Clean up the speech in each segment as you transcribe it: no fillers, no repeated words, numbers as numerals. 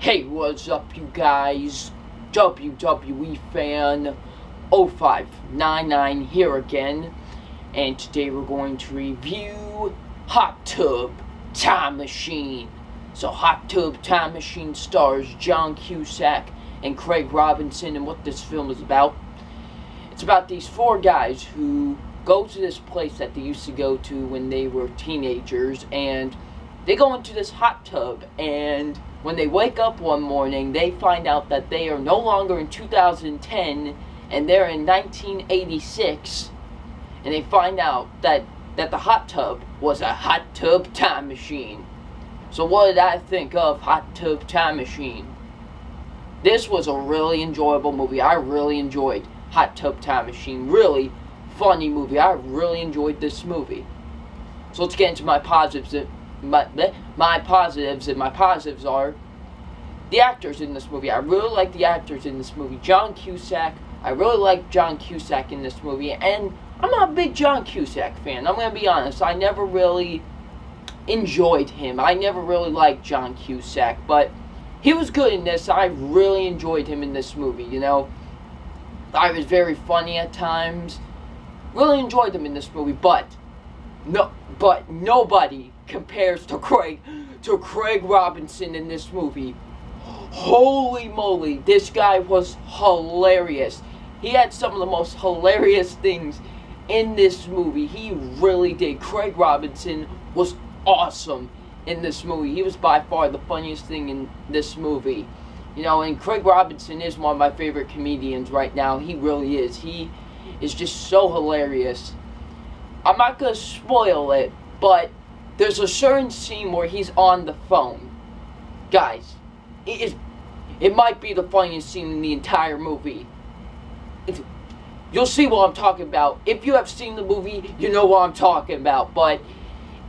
Hey, what's up, you guys? WWE fan 0599 here again, and today we're going to review Hot Tub Time Machine. So, Hot Tub Time Machine stars John Cusack and Craig Robinson, and what this film is about. It's about these four guys who go to this place that they used to go to when they were teenagers, and they go into this hot tub, and when they wake up one morning, they find out that they are no longer in 2010, and they're in 1986, and they find out that the hot tub was a hot tub time machine. So what did I think of Hot Tub Time Machine? This was a really enjoyable movie. I really enjoyed Hot Tub Time Machine. Really funny movie. I really enjoyed this movie. So let's get into my positives. My positives are the actors in this movie. I really like the actors in this movie. John Cusack. I really like John Cusack in this movie, and I'm not a big John Cusack fan. I'm gonna be honest. I never really enjoyed him. I never really liked John Cusack, but he was good in this. I really enjoyed him in this movie. You know, I was very funny at times. Really enjoyed him in this movie, but nobody compares to Craig Robinson in this movie. Holy moly, this guy was hilarious. He had some of the most hilarious things in this movie. He really did. Craig Robinson was awesome in this movie. He was by far the funniest thing in this movie. You know, and Craig Robinson is one of my favorite comedians right now. He really is. He is just so hilarious. I'm not going to spoil it, but there's a certain scene where he's on the phone. Guys, it might be the funniest scene in the entire movie. You'll see what I'm talking about. If you have seen the movie, you know what I'm talking about, but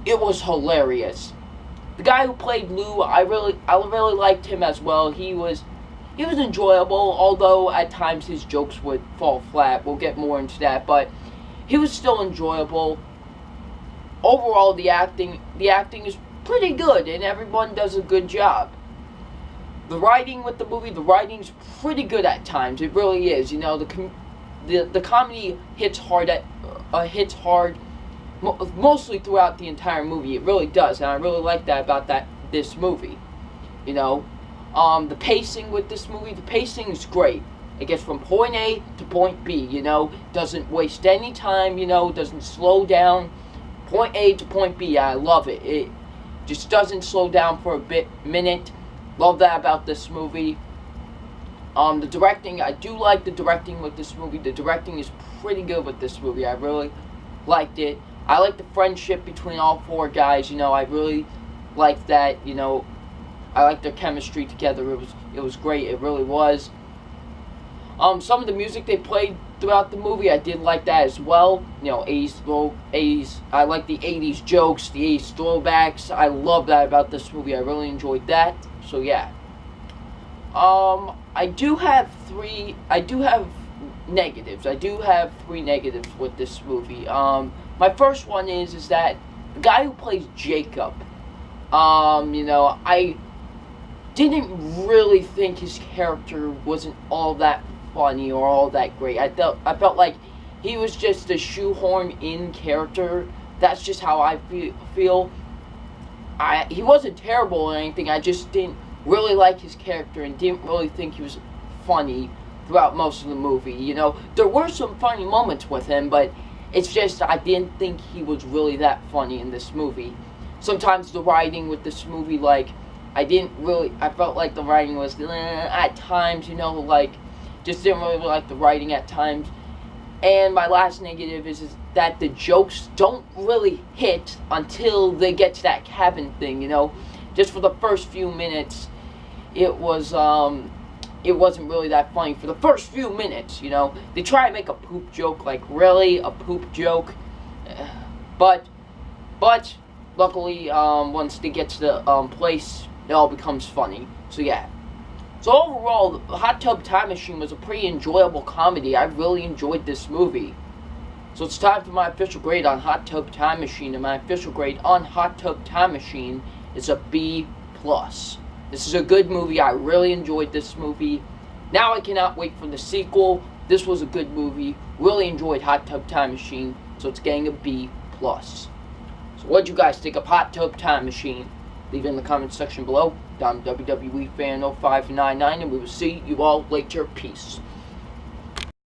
it was hilarious. The guy who played Lou, I really liked him as well. He was enjoyable, although at times his jokes would fall flat. We'll get more into that, but he was still enjoyable. Overall, the acting is pretty good, and everyone does a good job. The writing with the movie, the writing's pretty good at times. It really is. You know, the comedy hits hard mostly throughout the entire movie. It really does, and I really like that about this movie. You know, the pacing with this movie, the pacing is great. It gets from point A to point B, you know, doesn't waste any time, you know, doesn't slow down. Point A to point B, I love it. It just doesn't slow down for a minute. Love that about this movie. The directing, I do like the directing with this movie. The directing is pretty good with this movie. I really liked it. I like the friendship between all four guys, you know, I really liked that, you know. I like their chemistry together. It was great. It really was. Some of the music they played throughout the movie, I did like that as well. You know, 80s. I like the 80s jokes, the 80s throwbacks. I love that about this movie. I really enjoyed that. So yeah. I do have negatives. I do have three negatives with this movie. My first one is that the guy who plays Jacob, you know, I didn't really think his character wasn't all that funny or all that great. I felt like he was just a shoehorn in character. That's just how I feel. He wasn't terrible or anything. I just didn't really like his character and didn't really think he was funny throughout most of the movie. You know, there were some funny moments with him, but it's just I didn't think he was really that funny in this movie. Sometimes the writing with this movie, like, I felt like the writing was at times, you know, like, just didn't really like the writing at times. And my last negative is that the jokes don't really hit until they get to that cabin thing, you know. Just for the first few minutes, it wasn't really that funny. For the first few minutes, you know, they try to make a poop joke, like, really, a poop joke? But, luckily, once they get to the, place, it all becomes funny. So, yeah. So, overall, Hot Tub Time Machine was a pretty enjoyable comedy. I really enjoyed this movie. So, it's time for my official grade on Hot Tub Time Machine. And my official grade on Hot Tub Time Machine is a B+. This is a good movie. I really enjoyed this movie. Now I cannot wait for the sequel. This was a good movie. Really enjoyed Hot Tub Time Machine, so it's getting a B+. So what'd you guys think of Hot Tub Time Machine? Leave it in the comments section below. I'm WWE Fan 0599, and we will see you all later. Peace.